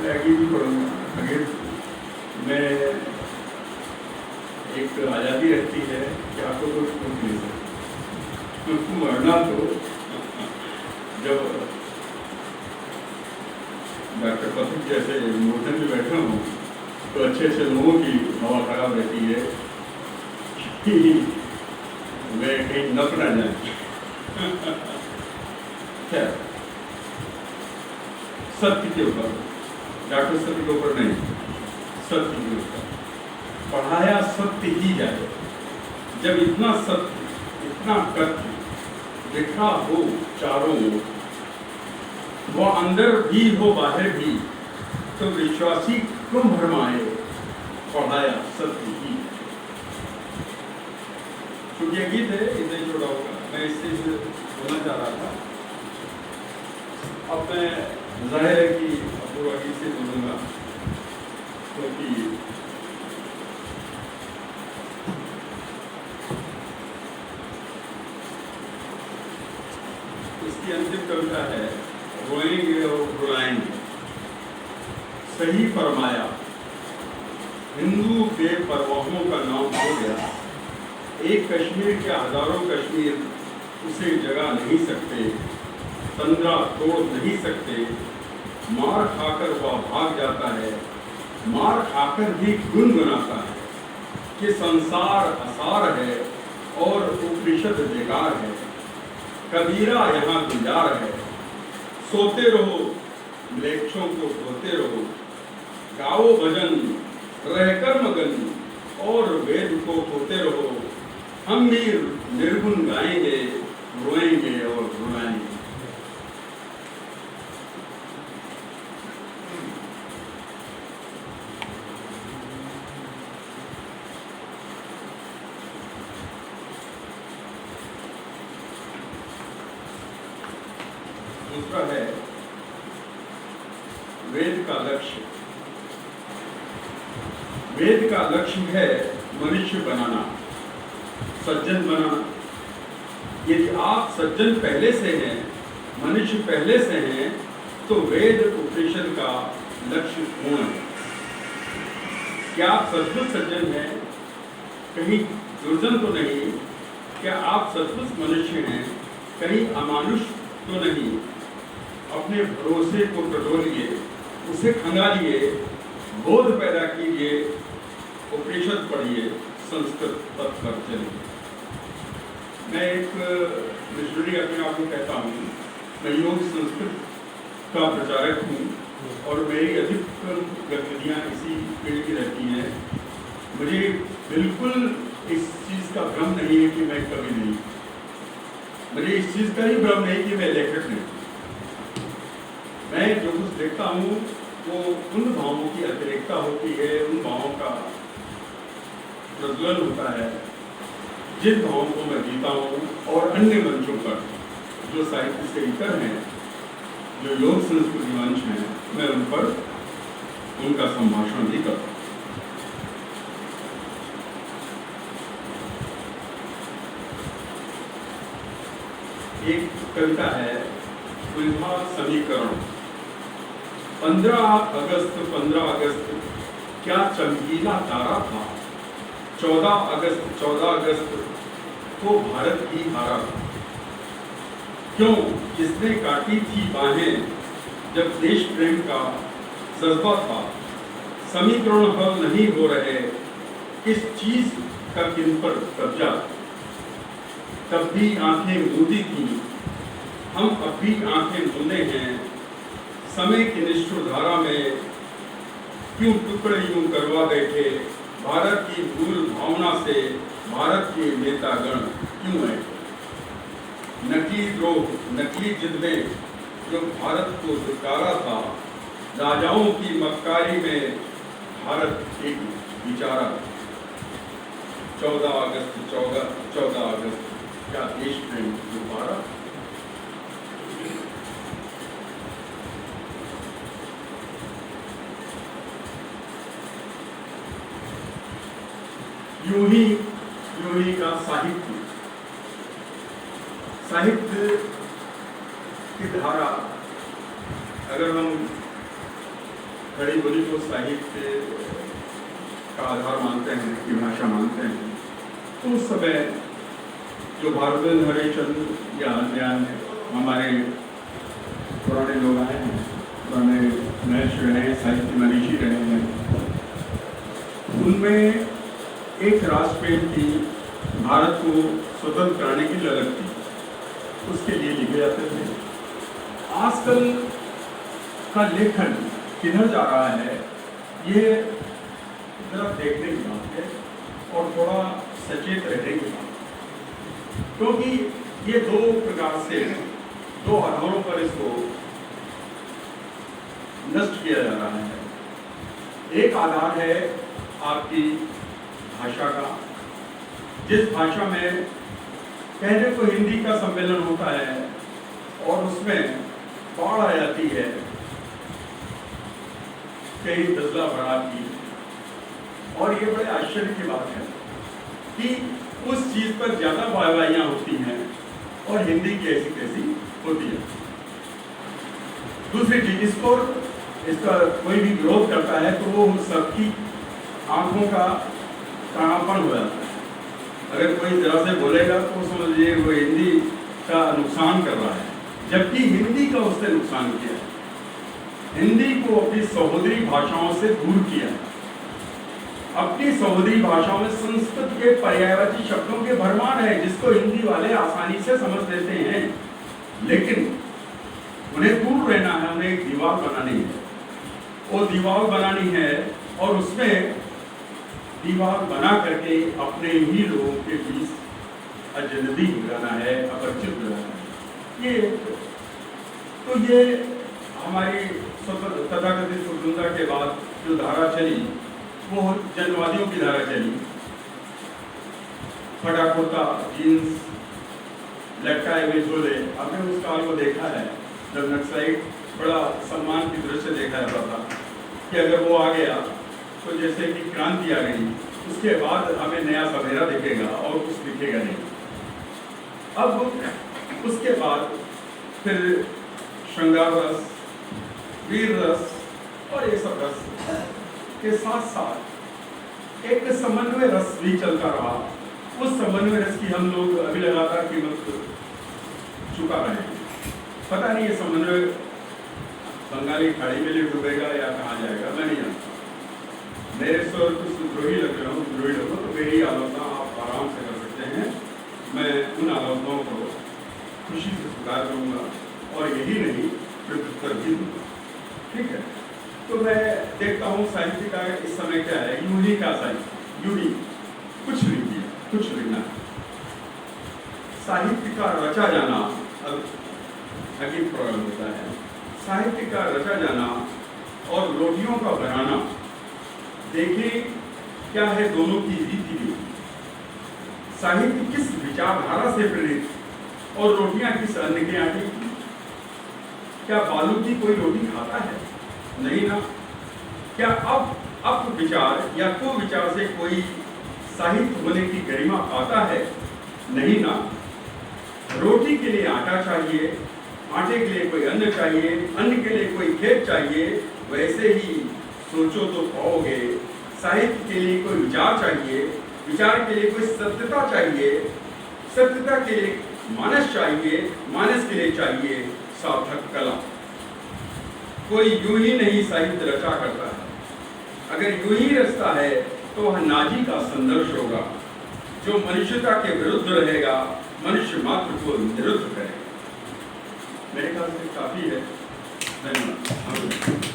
मैं आगे भी पढ़ूँगा। आगे मैं एक आज़ादी रहती है कि आपको कुछ पूछ नहीं सकते, मरना तो जब डॉक्टर पथिक जैसे मोर्चन में बैठा हूँ तो अच्छे अच्छे लोगों की हवा खराब रहती है कि मैं कहीं नप ना जाए। क्या सत्य के ऊपर, डॉक्टर सत्य के ऊपर नहीं, सत्य के ऊपर पढ़ाया सत्य ही जाए। जब इतना सत्य, इतना तथ्य लिखा हो चारों ओर, वो अंदर भी हो बाहर भी, तो विश्वासी क्यों भरमाए, पढ़ाया सत्य ही। क्योंकि ये गीत है, इसे जोड़ा होगा, मैं इससे बोलना चाह रहा था। अब मैं जाहिर है कि पूरा गीत से बोलूँगा, क्योंकि इसकी अंतिम कविता है, रोएंगे और रुलाएंगे। सही फरमाया, हिंदू बेपरवाहों का नाम हो गया। एक कश्मीर के हजारों कश्मीर उसे जगा नहीं सकते, तंद्रा तोड़ नहीं सकते। मार खाकर वह भाग जाता है, मार खाकर भी गुनगुनाता है कि संसार असार है और उपनिषद बेकार है। कबीरा यहाँ गुजार है, सोते रहो म्लेच्छों को धोते रहो। गाओ भजन रहकर मगन और वेद को होते रहो। हम भी निर्गुण गाएंगे, रोएंगे और रुलाएंगे। दूसरा है वेद का लक्ष्य। वेद का लक्ष्य है मनुष्य बनाना, सज्जन बनाना। यदि आप सज्जन पहले से हैं, मनुष्य पहले से हैं, तो वेद उपनिषद का लक्ष्य पूर्ण है। क्या आप सचमुच सज्जन हैं, कहीं दुर्जन तो नहीं? क्या आप सचमुच मनुष्य हैं, कहीं अमानुष तो नहीं? अपने भरोसे को टटोलिए, उसे खंगालिए, बोध पैदा कीजिए, उपनिषद पढ़िए, संस्कृत पथ पर चलिए। मैं एक मिशनरी अपने आप को कहता हूँ, मैं योग संस्कृत का प्रचारक हूँ और मेरी अधिकतर गतिविधियाँ इसी फील्ड की रहती हैं। मुझे बिल्कुल इस चीज़ का भ्रम नहीं है कि मैं कवि नहीं, मुझे इस चीज़ का ही भ्रम नहीं कि मैं लेखक नहीं। मैं जो कुछ देखता हूँ वो उन भावों की अतिरेकता होती है, उन भावों का प्रज्वलन होता है जिन भावों को मैं जीता हूँ। और अन्य मंचों पर जो साहित्य से इतर हैं, जो योग संस्कृति मंच हैं, मैं उन पर उनका संभाषण भी करता हूँ। एक कविता है उल्हा समीकरण। 15 अगस्त क्या चमकीला तारा था। 14 अगस्त को भारत ही हारा था। क्यों किसने काटी थी बाहें जब देश प्रेम का जज्बा था। समीकरण हल नहीं हो रहे, किस चीज का किन पर कब्जा। तब भी आंखें मूंदी थी, हम अब भी आंखें मूंदे हैं। समय की निष्ठुर धारा में क्यों टुकड़े यूं करवा बैठे। भारत की मूल भावना से भारत के नेतागण क्यों है। नकली द्रोह, नकली जिद्दें जो भारत को दुकारा था। राजाओं की मक्कारी में भारत एक बिचारा। 14 अगस्त क्या देश प्रेम दोबारा। यूं ही का साहित्य की धारा अगर हम खड़ी बोली को साहित्य का आधार मानते हैं, की भाषा मानते हैं, तो उस समय जो भारतेंद्र हरिश्चंद्र या अन्य हमारे पुराने लोग आए हैं, पुराने महर्षि रहे हैं, साहित्य मनीषी रहे हैं, उनमें एक राष्ट्रप्रेम की, भारत को स्वतंत्र कराने की ललक थी, उसके लिए लिखे जाते थे। आजकल का लेखन किधर जा रहा है, ये जरा देखने की बात है और थोड़ा सचेत रहने की बात, क्योंकि ये दो प्रकार से, दो आधारों पर इसको नष्ट किया जा रहा है। एक आधार है आपकी भाषा का, जिस भाषा में कहने को हिंदी का सम्मेलन होता है और उसमें बाढ़ आ जाती है कई दजला बरात की, और ये बड़े आश्चर्य की बात है कि उस चीज पर ज्यादा वाहवाहियां होती हैं और हिंदी की ऐसी कैसी होती है। दूसरी चीज, इसका कोई भी विरोध करता है तो वो सबकी आंखों का काणापन हो जाता है। अगर कोई जरा से बोलेगा तो समझिए वो हिंदी का नुकसान कर रहा है, जबकि हिंदी का उसने नुकसान किया है। हिंदी को अपनी सहोदरी भाषाओं से दूर किया है। अपनी सहोदरी भाषाओं में संस्कृत के पर्यायवाची शब्दों के भरमार है, जिसको हिंदी वाले आसानी से समझ लेते हैं, लेकिन उन्हें दूर रहना है, उन्हें एक दीवार बनानी है। वो दीवार बनानी है और उसमें दीवार बना करके अपने ही लोगों के बीच अजनबी मिलाना है, अपरिचित मिलाना है। ये हमारी तथाकथित स्वतंत्रता के बाद जो धारा चली, वो जनवादियों की धारा चली। फटा कुर्ता, जीन्स, लटकाए हुए झोले, आपने उस काल को देखा है जब नक्सलाइट बड़ा सम्मान की दृश्य देखा जाता था कि अगर वो आ गया तो जैसे कि क्रांति आ गई, उसके बाद हमें नया सवेरा दिखेगा और कुछ दिखेगा नहीं। अब उसके बाद फिर श्रृंगार रस, वीर रस और ये सब रस के साथ साथ एक समन्वय रस भी चलता रहा। उस समन्वय रस की हम लोग अभी लगातार कीमत चुका रहे हैं। पता नहीं ये समन्वय बंगाली खाड़ी में डूबेगा या कहाँ जाएगा, मैं नहीं जानता। मेरे स्वर कुछ द्रोही लग रहा हूँ, द्रोही लोगों, तो मेरी आलोचना आप आराम से कर सकते हैं। मैं उन आलोचनाओं को खुशी से स्वीकार करूँगा और यही नहीं प्रत्युत्तर भी दूंगा, ठीक है। तो मैं देखता हूँ साहित्य का इस समय क्या है, यूं ही का साहित्य, यूं ही कुछ नहीं किया, कुछ लिखना है। साहित्य का रचा जाना अब अजीब प्रॉब्लम होता है। साहित्य का रचा जाना और रोटियों का बनाना, देखिए क्या है दोनों की रीति भी। साहित्य किस विचारधारा से प्रेरित और रोटियां किस अन्न के आटे की। क्या बालू की कोई रोटी खाता है? नहीं ना। क्या अब विचार या को विचार से कोई साहित्य होने की गरिमा पाता है? नहीं ना। रोटी के लिए आटा चाहिए, आटे के लिए कोई अन्न चाहिए, अन्न के लिए कोई खेत चाहिए। वैसे ही सोचो तो पाओगे, साहित्य के लिए कोई विचार चाहिए, विचार के लिए कोई सत्यता चाहिए, सत्यता के लिए मानस चाहिए, मानस के लिए चाहिए सार्थक कला। कोई यूं ही नहीं साहित्य रचा करता है। अगर यूं ही रचता है तो वह नाजी का संदर्श होगा, जो मनुष्यता के विरुद्ध रहेगा, मनुष्य मात्र को निरुद्ध करेगा। मेरे ख्याल से काफी है। धन्यवाद।